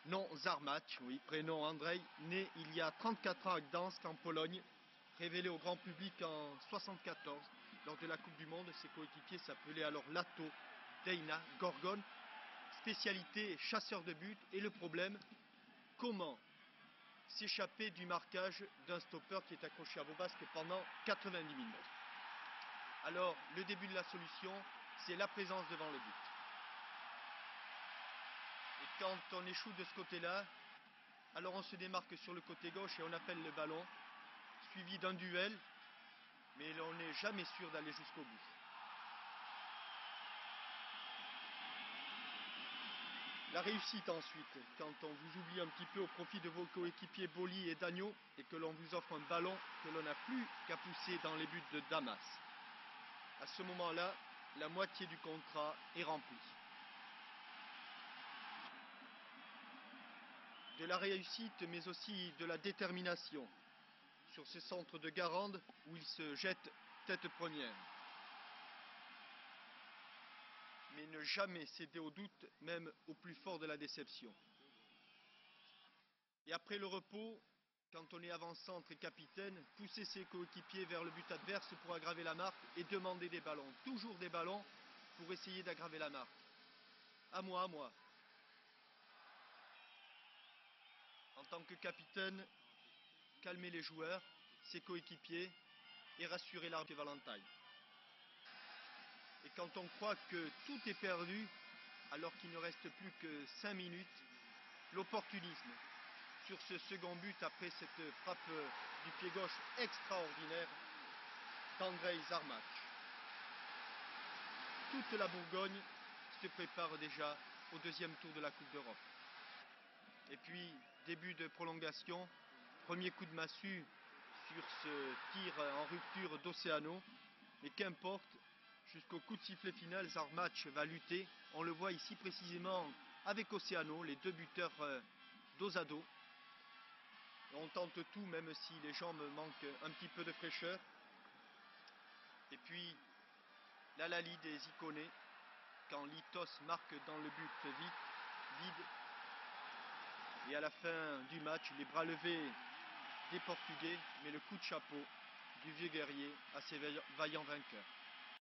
Nom Zarmacz, oui, prénom Andrzej, né il y a 34 ans à Gdansk en Pologne, révélé au grand public en 1974 lors de la Coupe du Monde. Ses coéquipiers s'appelaient alors Lato, Dejna, Gorgon, spécialité chasseur de but. Et le problème, comment s'échapper du marquage d'un stopper qui est accroché à vos basques pendant 90 minutes. Alors, le début de la solution, c'est la présence devant le but. Et quand on échoue de ce côté-là, alors on se démarque sur le côté gauche et on appelle le ballon, suivi d'un duel, mais on n'est jamais sûr d'aller jusqu'au bout. La réussite ensuite, quand on vous oublie un petit peu au profit de vos coéquipiers Boli et Dagno et que l'on vous offre un ballon que l'on n'a plus qu'à pousser dans les buts de Damas. À ce moment-là, la moitié du contrat est remplie. De la réussite, mais aussi de la détermination sur ce centre de Garande où il se jette tête première. Mais ne jamais céder au doute, même au plus fort de la déception. Et après le repos, quand on est avant-centre et capitaine, pousser ses coéquipiers vers le but adverse pour aggraver la marque et demander des ballons. Toujours des ballons pour essayer d'aggraver la marque. À moi, à moi. En tant que capitaine, calmer les joueurs, ses coéquipiers et rassurer l'arbitre Valentine. Et quand on croit que tout est perdu, alors qu'il ne reste plus que 5 minutes, l'opportunisme sur ce second but après cette frappe du pied gauche extraordinaire d'Andrzej Zarmacz. Toute la Bourgogne se prépare déjà au deuxième tour de la Coupe d'Europe. Et puis, début de prolongation, premier coup de massue sur ce tir en rupture d'Oceano. Mais qu'importe, jusqu'au coup de sifflet final, Zarmacz va lutter. On le voit ici précisément avec Oceano, les deux buteurs dos à dos. On tente tout, même si les jambes manquent un petit peu de fraîcheur. Et puis, l'Alali des Iconés, quand Litos marque dans le but vide. Et à la fin du match, les bras levés des Portugais, mais le coup de chapeau du vieux guerrier à ses vaillants vainqueurs.